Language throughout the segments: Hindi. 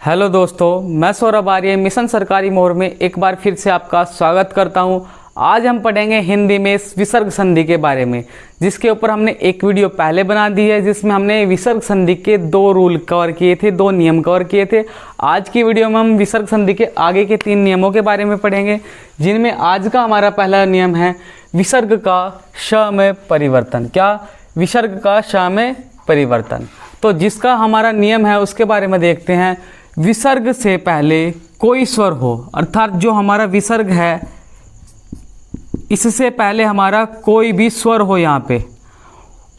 हेलो दोस्तों, मैं सौरभ आर्य मिशन सरकारी मोर में एक बार फिर से आपका स्वागत करता हूं। आज हम पढ़ेंगे हिंदी में विसर्ग संधि के बारे में, जिसके ऊपर हमने एक वीडियो पहले बना दी है, जिसमें हमने विसर्ग संधि के 2 रूल कवर किए थे, 2 नियम कवर किए थे। आज की वीडियो में हम विसर्ग संधि के आगे के 3 नियमों के बारे में पढ़ेंगे, जिनमें आज का हमारा पहला नियम है विसर्ग का श में परिवर्तन। क्या? विसर्ग का श में परिवर्तन। तो जिसका हमारा नियम है उसके बारे में देखते हैं। विसर्ग से पहले कोई स्वर हो, अर्थात जो हमारा विसर्ग है इससे पहले हमारा कोई भी स्वर हो यहाँ पे,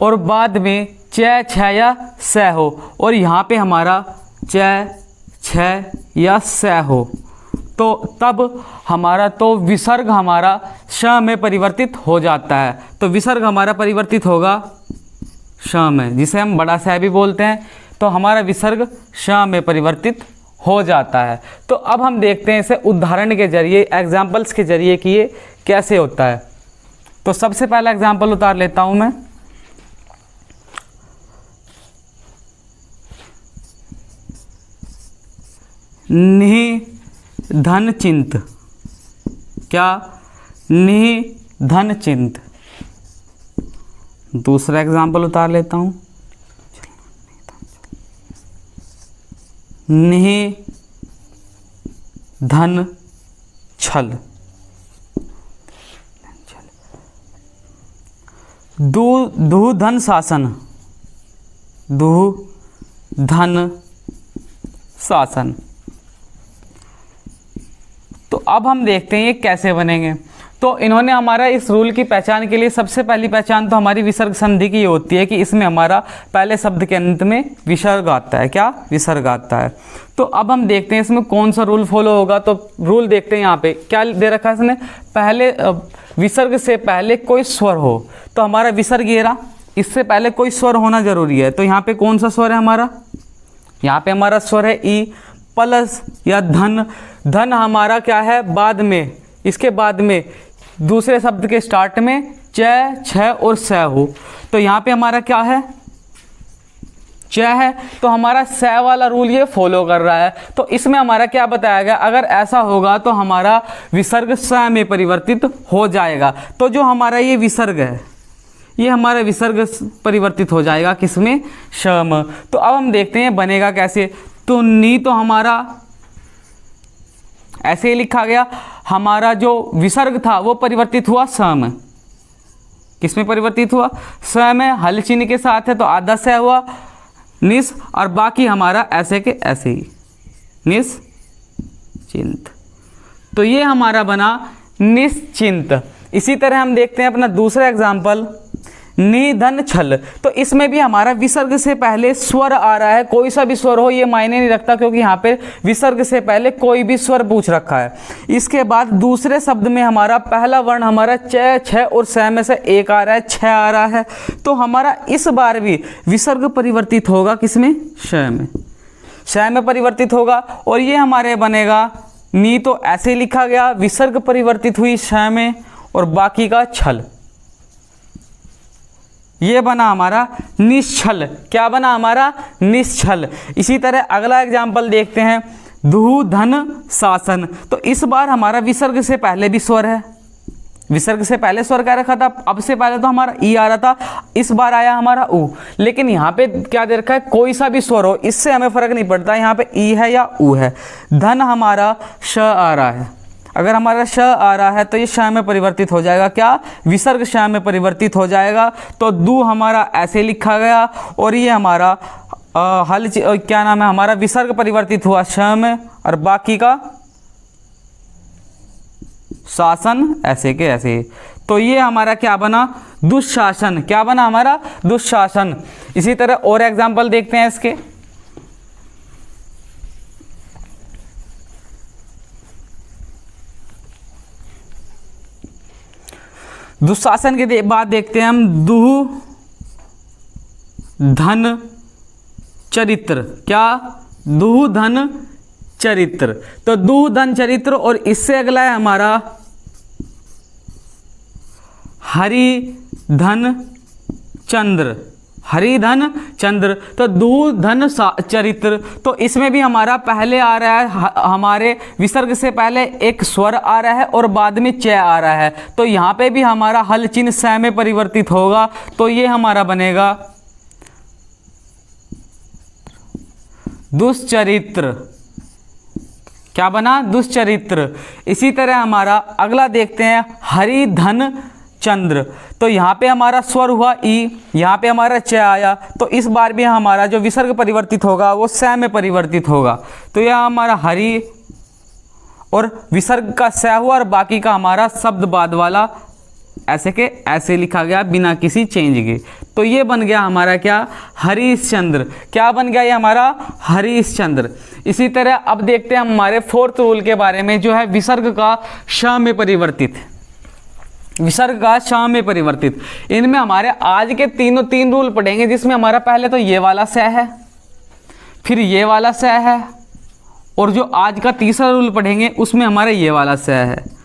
और बाद में च, छ या स हो, और यहाँ पे हमारा च, छ या स हो, तो तब हमारा विसर्ग हमारा श में परिवर्तित हो जाता है। तो विसर्ग हमारा परिवर्तित होगा श में, जिसे हम बड़ा स भी बोलते हैं। तो हमारा विसर्ग श में परिवर्तित हो जाता है। तो अब हम देखते हैं इसे उदाहरण के जरिए, एग्जाम्पल्स के जरिए कि ये कैसे होता है। तो सबसे पहला एग्जाम्पल उतार लेता हूं मैं। निहि धन चिंत। क्या? निहि धन चिंत। दूसरा एग्जाम्पल उतार लेता हूं। निहि धन छल। दु धन शासन। दु धन शासन। तो अब हम देखते हैं ये कैसे बनेंगे। तो इन्होंने हमारा इस रूल की पहचान के लिए सबसे पहली पहचान तो हमारी विसर्ग संधि की होती है कि इसमें हमारा पहले शब्द के अंत में विसर्ग आता है। क्या? विसर्ग आता है। तो अब हम देखते हैं इसमें कौन सा रूल फॉलो होगा। तो रूल देखते हैं, यहाँ पे क्या दे रखा है इसने, पहले विसर्ग से पहले कोई स्वर हो। तो हमारा विसर्ग ये रहा, इससे पहले कोई स्वर होना जरूरी है। तो यहाँ पे कौन सा स्वर है हमारा? यहाँ पे हमारा स्वर है ई प्लस या धन। धन हमारा क्या है? बाद में, इसके बाद में दूसरे शब्द के स्टार्ट में च, छ और स हो। तो यहाँ पे हमारा क्या है? च है, तो हमारा स वाला रूल ये फॉलो कर रहा है। तो इसमें हमारा क्या बताया गया, अगर ऐसा होगा तो हमारा विसर्ग स में परिवर्तित हो जाएगा। तो जो हमारा ये विसर्ग है, ये हमारा विसर्ग परिवर्तित हो जाएगा किसमें? श में। तो अब हम देखते हैं बनेगा कैसे। तो नी तो हमारा ऐसे ही लिखा गया, हमारा जो विसर्ग था वो परिवर्तित हुआ स में। किसमें परिवर्तित हुआ? स में। हल चिन्ह के साथ है तो आधा स हुआ निस, और बाकी हमारा ऐसे के ऐसे ही निश्चिंत। तो ये हमारा बना निश्चिंत। इसी तरह हम देखते हैं अपना दूसरा एग्जाम्पल, निधन छल। तो इसमें भी हमारा विसर्ग से पहले स्वर आ रहा है, कोई सा भी स्वर हो ये मायने नहीं रखता, क्योंकि यहाँ पे विसर्ग से पहले कोई भी स्वर पूछ रखा है। इसके बाद दूसरे शब्द में हमारा पहला वर्ण हमारा च, छ और स में से एक आ रहा है, छ आ रहा है। तो हमारा इस बार भी विसर्ग परिवर्तित होगा किसमें? श में। श में परिवर्तित होगा, और ये हमारे बनेगा नी। तो ऐसे लिखा गया, विसर्ग परिवर्तित हुई श में और बाकी का छल। ये बना हमारा निश्छल। क्या बना हमारा? निश्छल। इसी तरह अगला एग्जाम्पल देखते हैं, दु धन शासन। तो इस बार हमारा विसर्ग से पहले भी स्वर है। विसर्ग से पहले स्वर क्या रखा था? अब से पहले तो हमारा ई आ रहा था, इस बार आया हमारा उ। लेकिन यहाँ पे क्या दे रखा है? कोई सा भी स्वर हो, इससे हमें फर्क नहीं पड़ता यहाँ पे ई है या उ है। धन हमारा श आ रहा है। अगर हमारा श आ रहा है तो ये श में परिवर्तित हो जाएगा। क्या? विसर्ग श में परिवर्तित हो जाएगा। तो दु हमारा ऐसे लिखा गया, और ये हमारा क्या नाम है, हमारा विसर्ग परिवर्तित हुआ श में, और बाकी का शासन ऐसे के ऐसे। तो ये हमारा क्या बना? दुशासन। क्या बना हमारा? दुशासन। इसी तरह और एग्जाम्पल देखते हैं इसके। दुशासन के बाद देखते हैं हम दु धन चरित्र। क्या? दु धन चरित्र। तो दु धन चरित्र, और इससे अगला है हमारा हरि धन चंद्र। हरि धन चंद्र, तो दू धन चरित्र, तो इसमें भी हमारा पहले आ रहा है, हमारे विसर्ग से पहले एक स्वर आ रहा है और बाद में च आ रहा है, तो यहाँ पे भी हमारा हल चिन्ह स में परिवर्तित होगा, तो ये हमारा बनेगा दुष्चरित्र। क्या बना? दुष्चरित्र। इसी तरह हमारा अगला देखते हैं हरि धन चंद्र, तो यहाँ पे हमारा स्वर हुआ ई, यहाँ पे हमारा च आया, तो इस बार भी हमारा जो विसर्ग परिवर्तित होगा वो स में परिवर्तित होगा, तो यह हमारा हरि और विसर्ग का स हुआ और बाकी का हमारा शब्द बाद वाला ऐसे के ऐसे लिखा गया बिना किसी चेंज के, तो ये बन गया हमारा क्या? हरिश्चंद्र। क्या बन गया ये हमारा? हरिश्चंद्र। इसी तरह अब देखते हैं हमारे फोर्थ रूल के बारे में, जो है विसर्ग का श में परिवर्तित। विसर्ग का श में परिवर्तित, इनमें हमारे आज के तीन रूल पढ़ेंगे, जिसमें हमारा पहले तो ये वाला स है, फिर ये वाला स है, और जो आज का तीसरा रूल पढ़ेंगे उसमें हमारा ये वाला स है।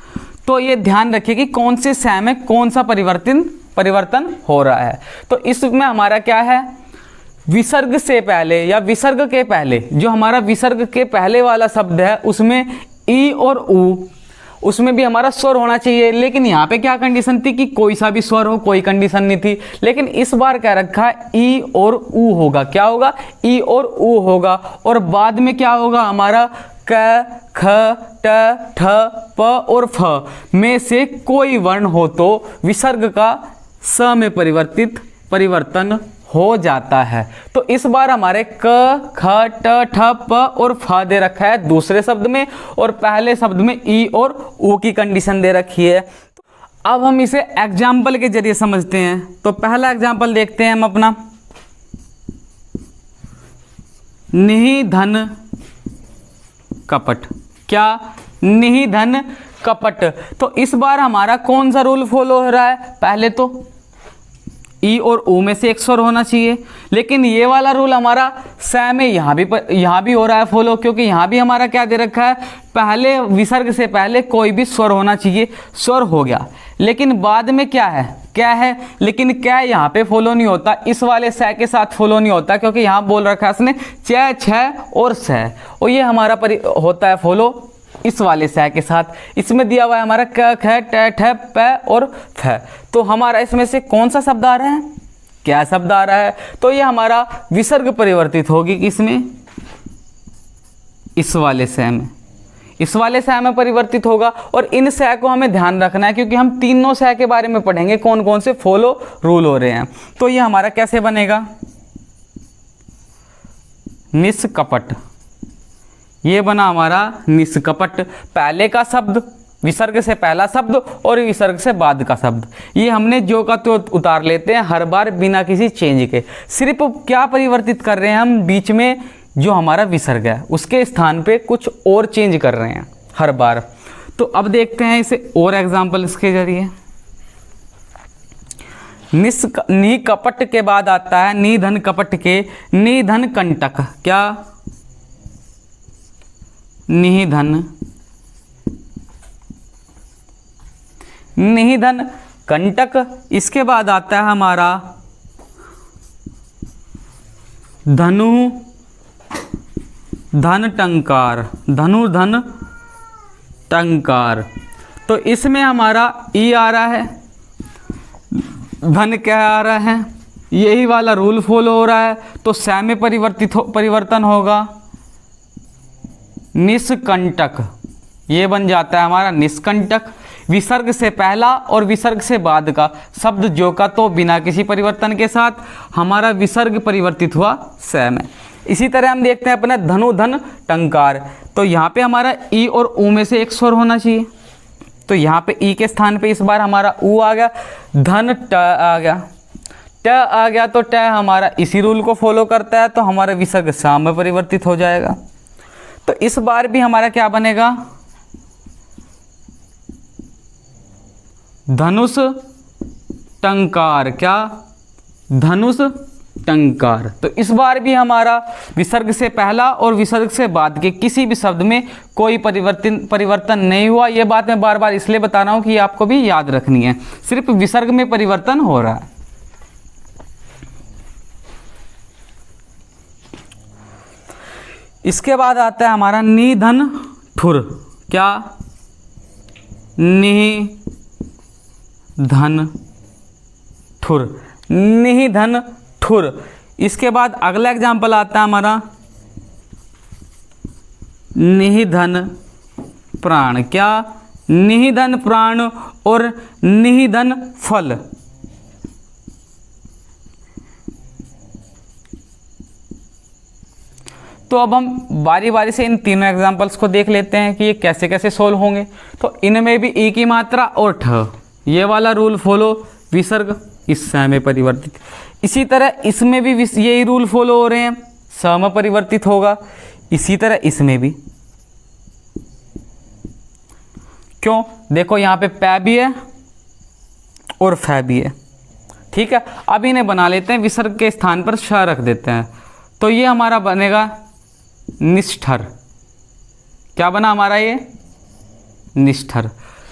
तो ये ध्यान रखिए कि कौन से स में कौन सा परिवर्तन हो रहा है। तो इसमें हमारा क्या है? विसर्ग से पहले या विसर्ग के पहले, जो हमारा विसर्ग के पहले वाला शब्द है उसमें ई और ऊ, उसमें भी हमारा स्वर होना चाहिए, लेकिन यहाँ पे क्या कंडीशन थी कि कोई सा भी स्वर हो, कोई कंडीशन नहीं थी। लेकिन इस बार क्या रखा है? ई और ऊ होगा। क्या होगा? ई और ऊ होगा, और बाद में क्या होगा हमारा? क, ख, ट, ठ, प और फ में से कोई वर्ण हो तो विसर्ग का स में परिवर्तन हो जाता है। तो इस बार हमारे क, ख, ट, ठ, प और फ दे रखा है दूसरे शब्द में, और पहले शब्द में ई और ऊ की कंडीशन दे रखी है। अब हम इसे एग्जाम्पल के जरिए समझते हैं। तो पहला एग्जाम्पल देखते हैं हम अपना, निधन कपट। क्या? निधन कपट। तो इस बार हमारा कौन सा रूल फॉलो हो रहा है? पहले तो ई और ऊ में से एक स्वर होना चाहिए, लेकिन ये वाला रूल हमारा स में यहाँ भी हो रहा है फॉलो, क्योंकि यहाँ भी हमारा क्या दे रखा है? पहले विसर्ग से पहले कोई भी स्वर होना चाहिए, स्वर हो गया, लेकिन बाद में क्या है? क्या है? लेकिन क्या यहाँ पे फॉलो नहीं होता, इस वाले स के साथ फॉलो नहीं होता, क्योंकि यहाँ बोल रखा है उसने च, छ और स, और ये हमारा होता है फॉलो इस वाले स के साथ। इसमें दिया हुआ है हमारा क, ख, ट, ठ, प और फ। तो हमारा इसमें से कौन सा शब्द आ रहा है? क्या शब्द आ रहा है? तो ये हमारा विसर्ग परिवर्तित होगी किसमें? इस वाले स में। इस वाले स में परिवर्तित होगा, और इन स को हमें ध्यान रखना है, क्योंकि हम तीनों स के बारे में पढ़ेंगे कौन कौन से फॉलो रूल हो रहे हैं। तो ये हमारा कैसे बनेगा? निष्कपट। ये बना हमारा निष्कपट। पहले का शब्द, विसर्ग से पहला शब्द और विसर्ग से बाद का शब्द, ये हमने जो का तो उतार लेते हैं हर बार बिना किसी चेंज के। सिर्फ क्या परिवर्तित कर रहे हैं हम? बीच में जो हमारा विसर्ग है उसके स्थान पे कुछ और चेंज कर रहे हैं हर बार। तो अब देखते हैं इसे और एग्जाम्पल इसके जरिए। निकपट के बाद आता है निधन कपट के निधन कंटक। क्या? निधन कंटक। इसके बाद आता है हमारा धनु धन टंकार। धनु धन टंकार। तो इसमें हमारा ई आ रहा है, धन क्या आ रहा है? यही वाला रूल फॉलो हो रहा है, तो स में परिवर्तन होगा निष्कंटक। ये बन जाता है हमारा निष्कंटक। विसर्ग से पहला और विसर्ग से बाद का शब्द जो का तो बिना किसी परिवर्तन के साथ हमारा विसर्ग परिवर्तित हुआ स में। इसी तरह हम देखते हैं अपना धनु धन टंकार। तो यहाँ पे हमारा ई और ऊ में से एक स्वर होना चाहिए, तो यहाँ पे ई के स्थान पे इस बार हमारा ऊ आ गया, धन ट आ गया, ट आ गया, तो ट हमारा इसी रूल को फॉलो करता है, तो हमारा विसर्ग सा में परिवर्तित हो जाएगा। तो इस बार भी हमारा क्या बनेगा? धनुष टंकार। क्या? धनुष टंकार। तो इस बार भी हमारा विसर्ग से पहला और विसर्ग से बाद के किसी भी शब्द में कोई परिवर्तन नहीं हुआ। ये बात मैं बार बार इसलिए बता रहा हूँ कि आपको भी याद रखनी है, सिर्फ विसर्ग में परिवर्तन हो रहा है। इसके बाद आता है हमारा निधन ठुर। क्या? निधन ठुर, निधन ठुर। इसके बाद अगला एग्जाम्पल आता है हमारा निधन प्राण। क्या? निधन प्राण और निधन फल। तो अब हम बारी बारी से इन तीनों एग्जाम्पल्स को देख लेते हैं कि ये कैसे कैसे सोल्व होंगे। तो इनमें भी ई की मात्रा और ठ, ये वाला रूल फॉलो, विसर्ग इस स में परिवर्तित। इसी तरह इसमें भी यही रूल फॉलो हो रहे हैं, स में परिवर्तित होगा। इसी तरह इसमें भी। क्यों? देखो यहाँ पे पै भी है और फै भी है। ठीक है, अब इन्हें बना लेते हैं, विसर्ग के स्थान पर श रख देते हैं। तो ये हमारा बनेगा निष्ठर। क्या बना हमारा ये? निष्ठर।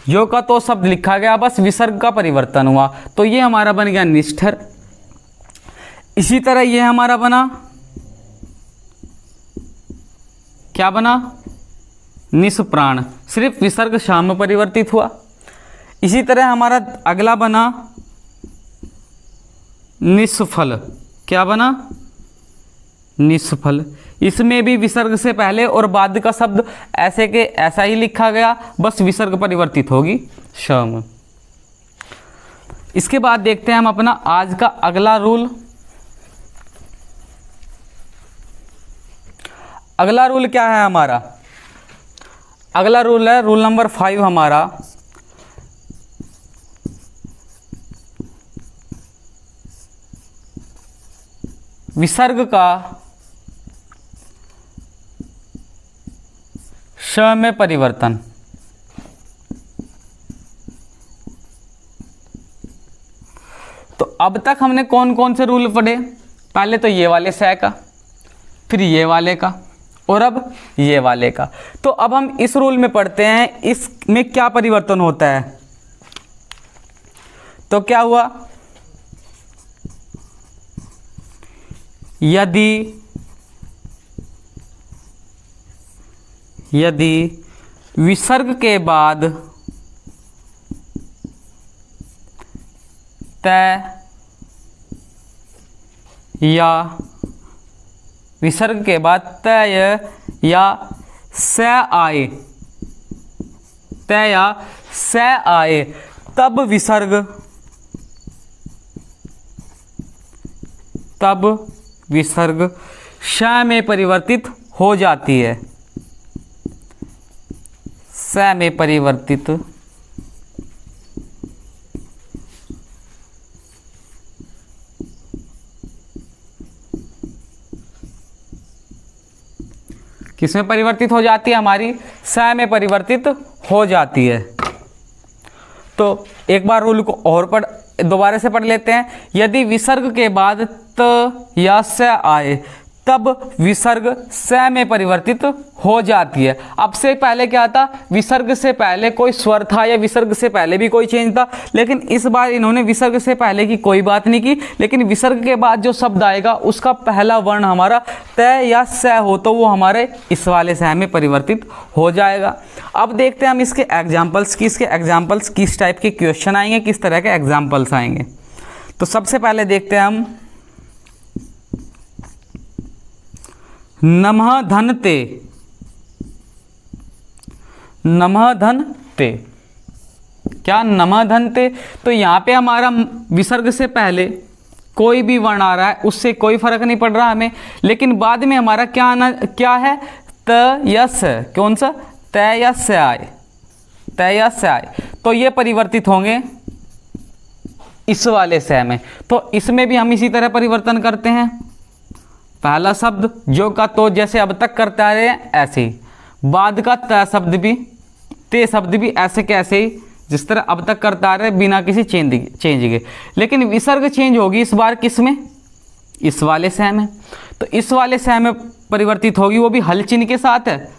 जो का तो शब्द लिखा गया, बस विसर्ग का परिवर्तन हुआ, तो ये हमारा बन गया निष्ठर। इसी तरह ये हमारा बना, क्या बना? निष्प्राण, सिर्फ विसर्ग शाम में परिवर्तित हुआ। इसी तरह हमारा अगला बना निष्फल। क्या बना? निष्फल। इसमें भी विसर्ग से पहले और बाद का शब्द ऐसे के ऐसा ही लिखा गया, बस विसर्ग परिवर्तित होगी श में। इसके बाद देखते हैं हम अपना आज का अगला रूल। अगला रूल क्या है हमारा? अगला रूल है रूल नंबर 5 हमारा, विसर्ग का श में परिवर्तन। तो अब तक हमने कौन कौन से रूल पढ़े? पहले तो ये वाले स का, फिर ये वाले का, और अब ये वाले का। तो अब हम इस रूल में पढ़ते हैं, इसमें क्या परिवर्तन होता है। तो क्या हुआ? यदि विसर्ग के बाद तय या विसर्ग के बाद तय या स आए, तय या स आए, तब विसर्ग श में परिवर्तित हो जाती है। स में परिवर्तित किसमें परिवर्तित हो जाती है? हमारी स में परिवर्तित हो जाती है। तो एक बार रूल को और दोबारा से पढ़ लेते हैं। यदि विसर्ग के बाद त या स आए, तब विसर्ग स में परिवर्तित हो जाती है। अब से पहले क्या था? विसर्ग से पहले कोई स्वर था या विसर्ग से पहले भी कोई चेंज था, लेकिन इस बार इन्होंने विसर्ग से पहले की कोई बात नहीं की, लेकिन विसर्ग के बाद जो शब्द आएगा उसका पहला वर्ण हमारा तय या स हो, तो वो हमारे इस वाले स में परिवर्तित हो जाएगा। अब देखते हैं हम इसके एग्जाम्पल्स की, इसके एग्जाम्पल्स किस टाइप के क्वेश्चन आएंगे, किस तरह के एग्जाम्पल्स आएंगे। तो सबसे पहले देखते हैं हम नमः धन ते। नमः धन ते, क्या? नमः धन ते। तो यहाँ पे हमारा विसर्ग से पहले कोई भी वर्ण आ रहा है, उससे कोई फर्क नहीं पड़ रहा हमें, लेकिन बाद में हमारा क्या है? त या स। कौन सा? तय या स आए, तय या स आए, तो ये परिवर्तित होंगे इस वाले स में। तो इसमें भी हम इसी तरह परिवर्तन करते हैं। पहला शब्द जो का तो जैसे अब तक करते आ रहे हैं ऐसे ही, बाद का त शब्द भी, ते शब्द भी ऐसे के ऐसे ही जिस तरह अब तक करते आ रहे हैं, बिना किसी चेंज के। लेकिन विसर्ग चेंज होगी इस बार किस में? इस वाले स में। तो इस वाले स में परिवर्तित होगी, वो भी हल चिन्ह के साथ है।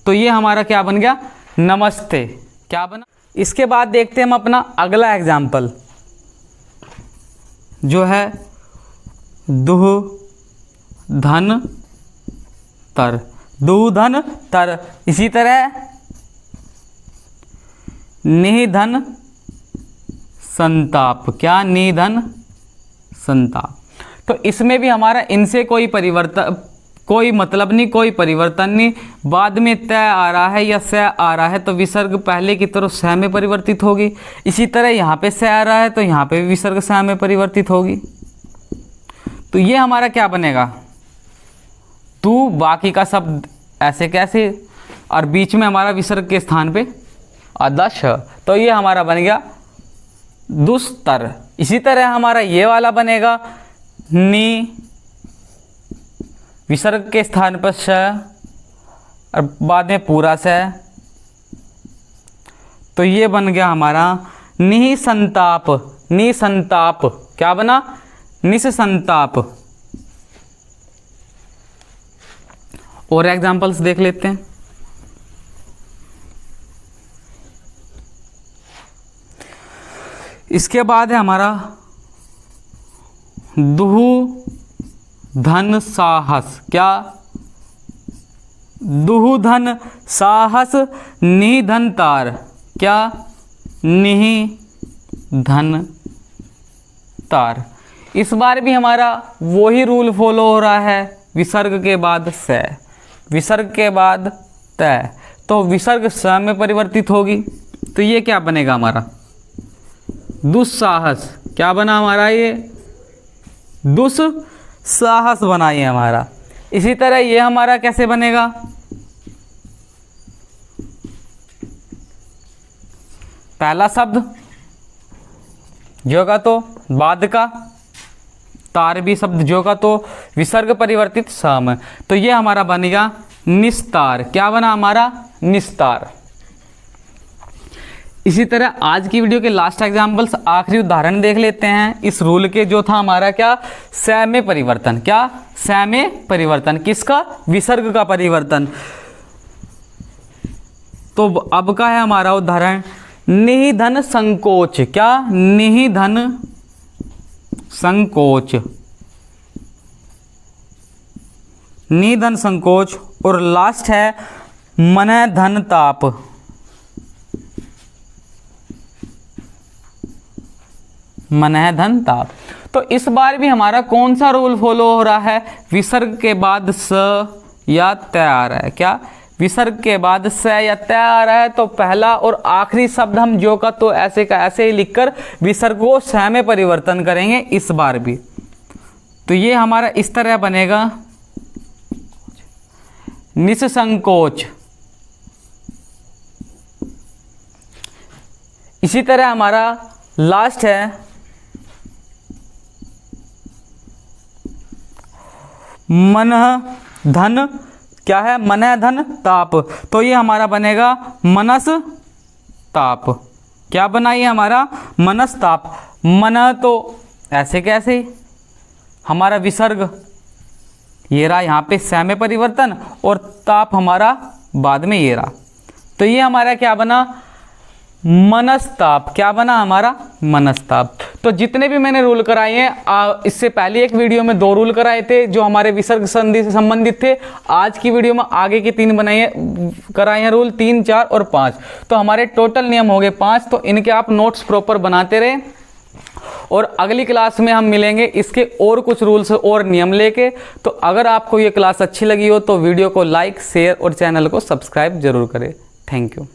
तो ये हमारा क्या बन गया? नमस्ते। क्या बना? इसके बाद देखते हैं हम अपना अगला एग्जाम्पल, जो है दुह धन त। तर, दुधन तर। इसी तरह निधन संताप, क्या निधन संताप। तो इसमें भी हमारा इनसे कोई परिवर्तन, कोई मतलब नहीं, कोई परिवर्तन नहीं। बाद में तय आ रहा है या स आ रहा है तो विसर्ग पहले की तरह स में परिवर्तित होगी। इसी तरह यहाँ पे स आ रहा है तो यहाँ पे विसर्ग स में परिवर्तित होगी। तो ये हमारा क्या बनेगा, तू, बाकी का शब्द ऐसे कैसे, और बीच में हमारा विसर्ग के स्थान पे अदश, तो ये हमारा बन गया दुस्तर। इसी तरह हमारा ये वाला बनेगा नी, विसर्ग के स्थान पर श और बाद में पूरा स, तो ये बन गया हमारा निसंताप। निसंताप क्या बना, निसंताप। और एग्जांपल्स देख लेते हैं। इसके बाद है हमारा दुहु धन साहस, क्या, दुहु धन साहस निधन तार, क्या, निधन तार। इस बार भी हमारा वही रूल फॉलो हो रहा है, विसर्ग के बाद स, विसर्ग के बाद तय, तो विसर्ग स में परिवर्तित होगी। तो ये क्या बनेगा हमारा दुस्साहस, क्या बना हमारा ये दुस्साहस बना ये हमारा। इसी तरह ये हमारा कैसे बनेगा, पहला शब्द जो का तो बाद का, तार भी शब्द जो का तो विसर्ग परिवर्तित सम, तो ये हमारा बनेगा निस्तार। क्या बना हमारा निस्तार। इसी तरह आज की वीडियो के लास्ट एग्जाम्पल्स, आखिरी उदाहरण देख लेते हैं इस रूल के, जो था हमारा क्या, स में परिवर्तन, क्या, स में परिवर्तन, किसका, विसर्ग का परिवर्तन। तो अब का है हमारा उदाहरण निधन संकोच, क्या, निधन संकोच, निधन संकोच। और लास्ट है मन धन ताप, मन धन ताप। तो इस बार भी हमारा कौन सा रूल फॉलो हो रहा है, विसर्ग के बाद स या तय आ रहा है, क्या, विसर्ग के बाद स या तय आ रहा है तो पहला और आखिरी शब्द हम जो का तो ऐसे का ऐसे ही लिखकर विसर्ग को स में परिवर्तन करेंगे इस बार भी। तो ये हमारा इस तरह बनेगा निसंकोच। इसी तरह हमारा लास्ट है मन धन, क्या है, मन धन ताप, तो ये हमारा बनेगा मनस ताप। क्या बना ये हमारा मनस ताप। मन तो ऐसे कैसे, हमारा विसर्ग ये रहा यहाँ पे स में परिवर्तन, और ताप हमारा बाद में ये रहा, तो ये हमारा क्या बना मनस्ताप। क्या बना हमारा मनस्ताप। तो जितने भी मैंने रूल कराए हैं, इससे पहले एक वीडियो में 2 रूल कराए थे जो हमारे विसर्ग संधि से संबंधित थे। आज की वीडियो में आगे के 3 कराए हैं रूल, 3, 4 और 5। तो हमारे टोटल नियम हो गए 5। तो इनके आप नोट्स प्रॉपर बनाते रहे, और अगली क्लास में हम मिलेंगे इसके और कुछ रूल्स और नियम लेके। तो अगर आपको ये क्लास अच्छी लगी हो तो वीडियो को लाइक, शेयर और चैनल को सब्सक्राइब जरूर करें। Thank you.